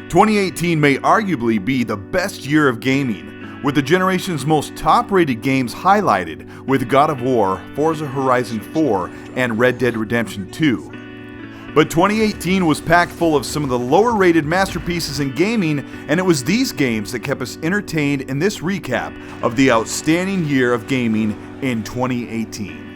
2018 may arguably be the best year of gaming, with the generation's most top-rated games highlighted with God of War, Forza Horizon 4, and Red Dead Redemption 2. But 2018 was packed full of some of the lower-rated masterpieces in gaming, and it was these games that kept us entertained in this recap of the outstanding year of gaming in 2018.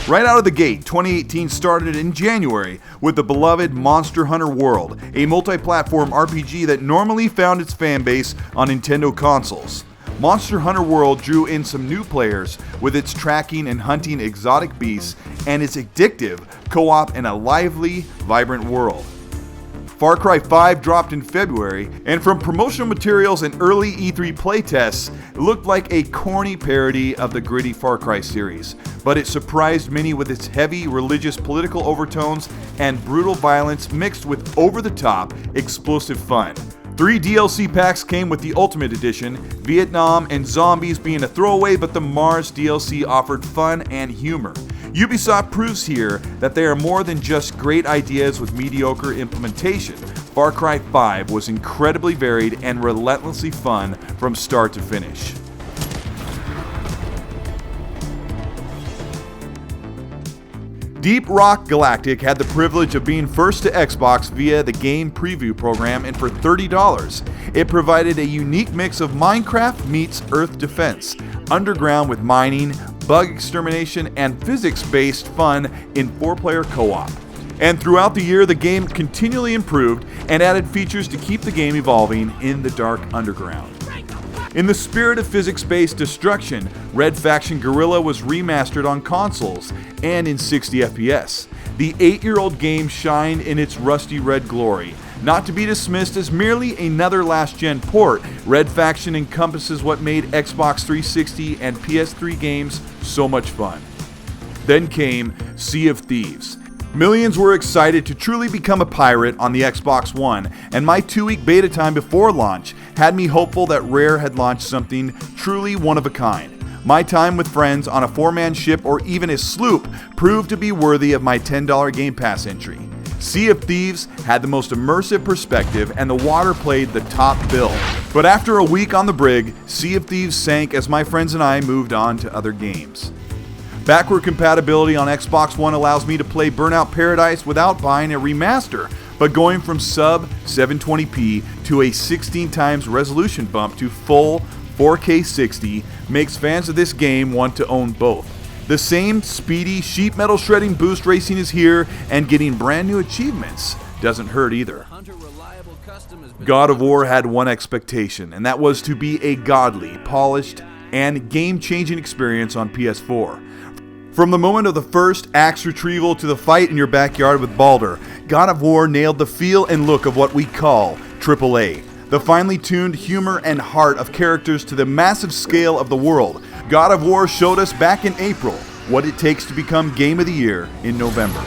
Right out of the gate, 2018 started in January with the beloved Monster Hunter World, a multi-platform RPG that normally found its fanbase on Nintendo consoles. Monster Hunter World drew in some new players with its tracking and hunting exotic beasts and its addictive co-op in a lively, vibrant world. Far Cry 5 dropped in February, and from promotional materials and early E3 playtests, it looked like a corny parody of the gritty Far Cry series, but it surprised many with its heavy religious political overtones and brutal violence mixed with over-the-top, explosive fun. 3 DLC packs came with the Ultimate Edition, Vietnam and Zombies being a throwaway, but the Mars DLC offered fun and humor. Ubisoft proves here that they are more than just great ideas with mediocre implementation. Far Cry 5 was incredibly varied and relentlessly fun from start to finish. Deep Rock Galactic had the privilege of being first to Xbox via the game preview program, and for $30, it provided a unique mix of Minecraft meets Earth Defense, underground with mining, bug extermination, and physics-based fun in 4-player co-op. And throughout the year, the game continually improved and added features to keep the game evolving in the dark underground. In the spirit of physics-based destruction, Red Faction Guerrilla was remastered on consoles and in 60 FPS. The 8-year-old game shined in its rusty red glory. Not to be dismissed as merely another last-gen port, Red Faction encompasses what made Xbox 360 and PS3 games so much fun. Then came Sea of Thieves. Millions were excited to truly become a pirate on the Xbox One, and my 2-week beta time before launch had me hopeful that Rare had launched something truly one of a kind. My time with friends on a 4-man ship or even a sloop proved to be worthy of my $10 Game Pass entry. Sea of Thieves had the most immersive perspective and the water played the top bill. But after a week on the brig, Sea of Thieves sank as my friends and I moved on to other games. Backward compatibility on Xbox One allows me to play Burnout Paradise without buying a remaster, but going from sub 720p to a 16 times resolution bump to full 4K 60 makes fans of this game want to own both. The same speedy sheet metal shredding boost racing is here, and getting brand new achievements doesn't hurt either. God of War had one expectation, and that was to be a godly, polished, and game-changing experience on PS4. From the moment of the first axe retrieval to the fight in your backyard with Baldur, God of War nailed the feel and look of what we call AAA. The finely tuned humor and heart of characters to the massive scale of the world. God of War showed us back in April what it takes to become Game of the Year in November.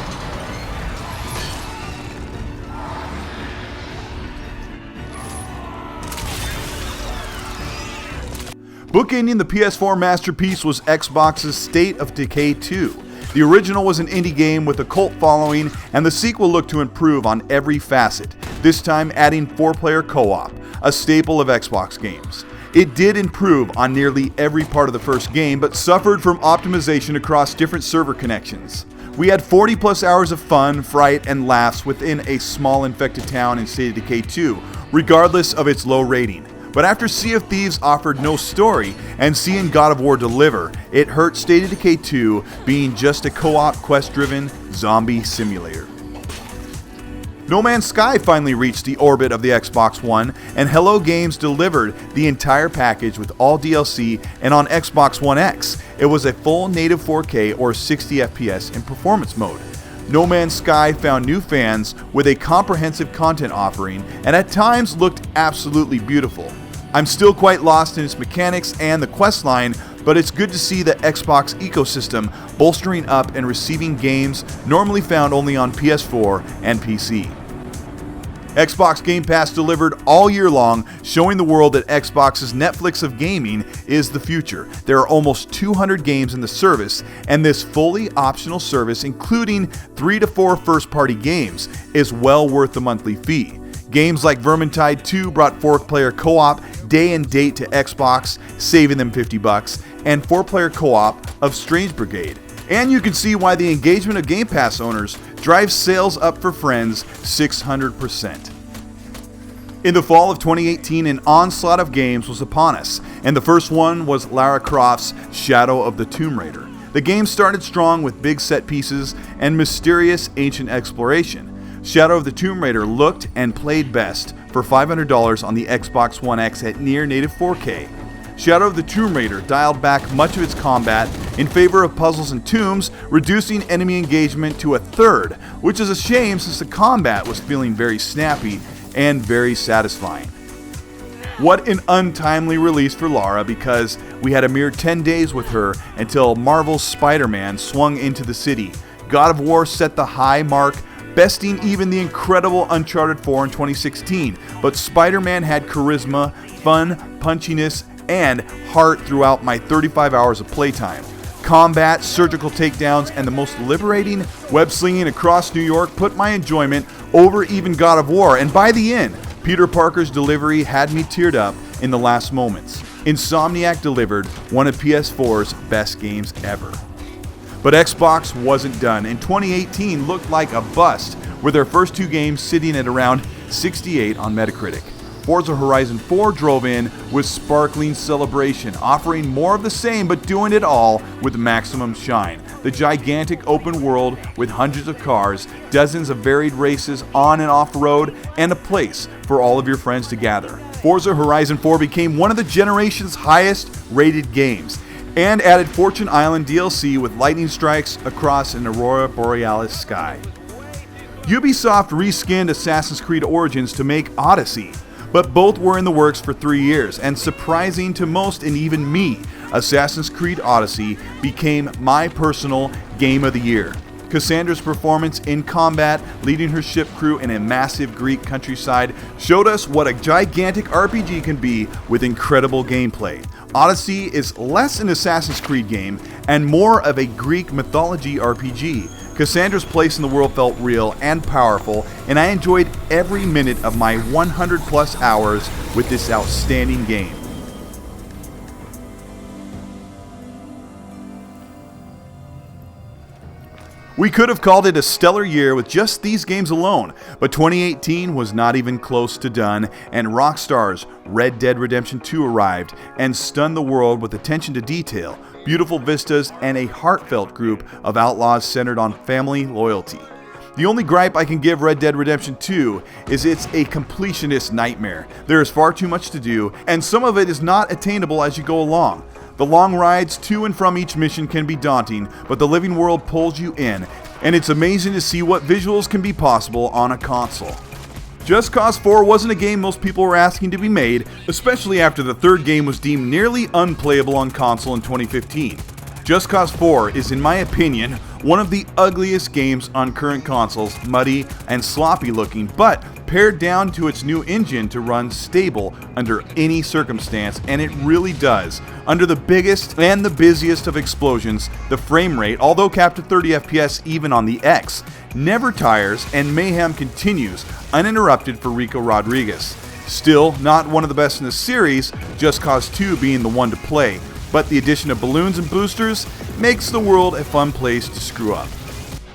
Bookending the PS4 masterpiece was Xbox's State of Decay 2. The original was an indie game with a cult following, and the sequel looked to improve on every facet, this time adding 4-player co-op, a staple of Xbox games. It did improve on nearly every part of the first game, but suffered from optimization across different server connections. We had 40 plus hours of fun, fright, and laughs within a small infected town in State of Decay 2, regardless of its low rating. But after Sea of Thieves offered no story, and seeing God of War deliver, it hurt State of Decay 2 being just a co-op quest-driven zombie simulator. No Man's Sky finally reached the orbit of the Xbox One, and Hello Games delivered the entire package with all DLC, and on Xbox One X, it was a full native 4K or 60 FPS in performance mode. No Man's Sky found new fans with a comprehensive content offering, and at times looked absolutely beautiful. I'm still quite lost in its mechanics and the questline, but it's good to see the Xbox ecosystem bolstering up and receiving games normally found only on PS4 and PC. Xbox Game Pass delivered all year long, showing the world that Xbox's Netflix of gaming is the future. There are almost 200 games in the service, and this fully optional service, including 3 to 4 first-party games, is well worth the monthly fee. Games like Vermintide 2 brought 4-player co-op day and date to Xbox, saving them $50, and 4-player co-op of Strange Brigade. And you can see why the engagement of Game Pass owners drives sales up for friends 600%. In the fall of 2018, an onslaught of games was upon us, and the first one was Lara Croft's Shadow of the Tomb Raider. The game started strong with big set pieces and mysterious ancient exploration. Shadow of the Tomb Raider looked and played best for $500 on the Xbox One X at near native 4K. Shadow of the Tomb Raider dialed back much of its combat in favor of puzzles and tombs, reducing enemy engagement to a third, which is a shame since the combat was feeling very snappy and very satisfying. What an untimely release for Lara, because we had a mere 10 days with her until Marvel's Spider-Man swung into the city. God of War set the high mark, besting even the incredible Uncharted 4 in 2016, but Spider-Man had charisma, fun, punchiness, and heart throughout my 35 hours of playtime. Combat, surgical takedowns, and the most liberating web-slinging across New York put my enjoyment over even God of War, and by the end, Peter Parker's delivery had me teared up in the last moments. Insomniac delivered one of PS4's best games ever. But Xbox wasn't done, and 2018 looked like a bust, with their first 2 games sitting at around 68 on Metacritic. Forza Horizon 4 drove in with sparkling celebration, offering more of the same but doing it all with maximum shine. The gigantic open world with hundreds of cars, dozens of varied races on and off road, and a place for all of your friends to gather. Forza Horizon 4 became one of the generation's highest rated games, and added Fortune Island DLC with lightning strikes across an Aurora Borealis sky. Ubisoft reskinned Assassin's Creed Origins to make Odyssey, but both were in the works for 3 years, and surprising to most and even me, Assassin's Creed Odyssey became my personal game of the year. Cassandra's performance in combat, leading her ship crew in a massive Greek countryside, showed us what a gigantic RPG can be with incredible gameplay. Odyssey is less an Assassin's Creed game and more of a Greek mythology RPG. Cassandra's place in the world felt real and powerful, and I enjoyed every minute of my 100+ hours with this outstanding game. We could have called it a stellar year with just these games alone, but 2018 was not even close to done, and Rockstar's Red Dead Redemption 2 arrived and stunned the world with attention to detail, beautiful vistas, and a heartfelt group of outlaws centered on family loyalty. The only gripe I can give Red Dead Redemption 2 is it's a completionist nightmare. There is far too much to do, and some of it is not attainable as you go along. The long rides to and from each mission can be daunting, but the living world pulls you in, and it's amazing to see what visuals can be possible on a console. Just Cause 4 wasn't a game most people were asking to be made, especially after the third game was deemed nearly unplayable on console in 2015. Just Cause 4 is, in my opinion, one of the ugliest games on current consoles, muddy and sloppy looking, but pared down to its new engine to run stable under any circumstance, and it really does. Under the biggest and the busiest of explosions, the frame rate, although capped at 30 FPS even on the X, never tires, and mayhem continues uninterrupted for Rico Rodriguez. Still, not one of the best in the series, Just Cause 2 being the one to play, but the addition of balloons and boosters makes the world a fun place to screw up.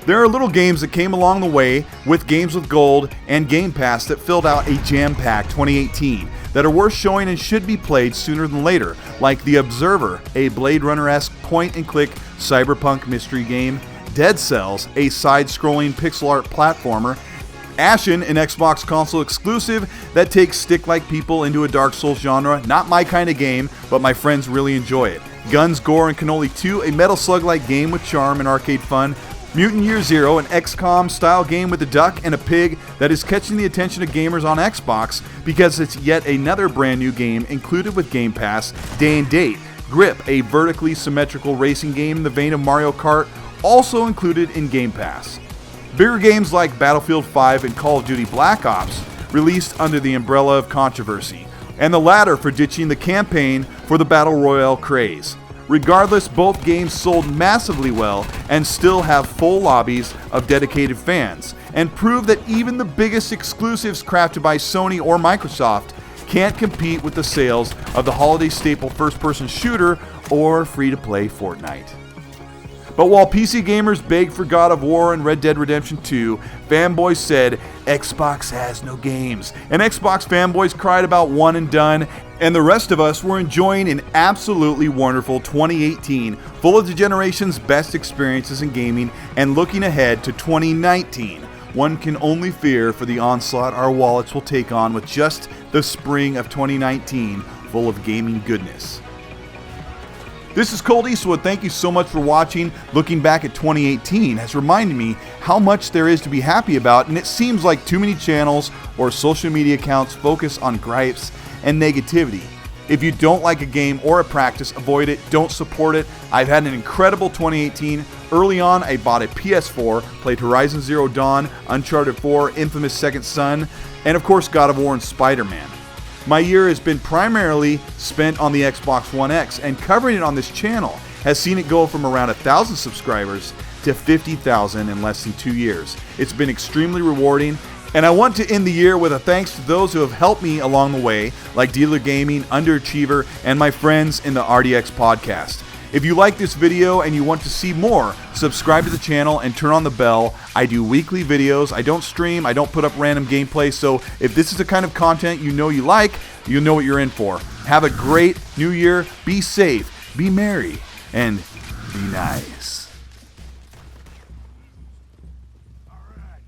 There are little games that came along the way with Games with Gold and Game Pass that filled out a jam-packed 2018 that are worth showing and should be played sooner than later, like The Observer, a Blade Runner-esque point-and-click cyberpunk mystery game, Dead Cells, a side-scrolling pixel art platformer, Ashen, an Xbox console exclusive that takes stick-like people into a Dark Souls genre. Not my kind of game, but my friends really enjoy it. Guns, Gore, and Cannoli 2, a Metal Slug-like game with charm and arcade fun. Mutant Year Zero, an XCOM-style game with a duck and a pig that is catching the attention of gamers on Xbox because it's yet another brand new game included with Game Pass, day and date. Grip, a vertically symmetrical racing game in the vein of Mario Kart, also included in Game Pass. Bigger games like Battlefield 5 and Call of Duty Black Ops released under the umbrella of controversy, and the latter for ditching the campaign for the Battle Royale craze. Regardless, both games sold massively well and still have full lobbies of dedicated fans, and prove that even the biggest exclusives crafted by Sony or Microsoft can't compete with the sales of the holiday staple first-person shooter or free-to-play Fortnite. But while PC gamers begged for God of War and Red Dead Redemption 2, fanboys said Xbox has no games, and Xbox fanboys cried about one and done, and the rest of us were enjoying an absolutely wonderful 2018, full of the generation's best experiences in gaming, and looking ahead to 2019. One can only fear for the onslaught our wallets will take on with just the spring of 2019, full of gaming goodness. This is Colteastwood. Thank you so much for watching. Looking back at 2018 has reminded me how much there is to be happy about, and it seems like too many channels or social media accounts focus on gripes and negativity. If you don't like a game or a practice, avoid it, don't support it. I've had an incredible 2018. Early on, I bought a PS4, played Horizon Zero Dawn, Uncharted 4, Infamous Second Son, and of course God of War and Spider-Man. My year has been primarily spent on the Xbox One X, and covering it on this channel has seen it go from around 1,000 subscribers to 50,000 in less than 2 years. It's been extremely rewarding, and I want to end the year with a thanks to those who have helped me along the way, like Dealer Gaming, Underachiever, and my friends in the RDX podcast. If you like this video and you want to see more, subscribe to the channel and turn on the bell. I do weekly videos. I don't stream. I don't put up random gameplay. So if this is the kind of content you know you like, you know what you're in for. Have a great new year. Be safe, be merry, and be nice.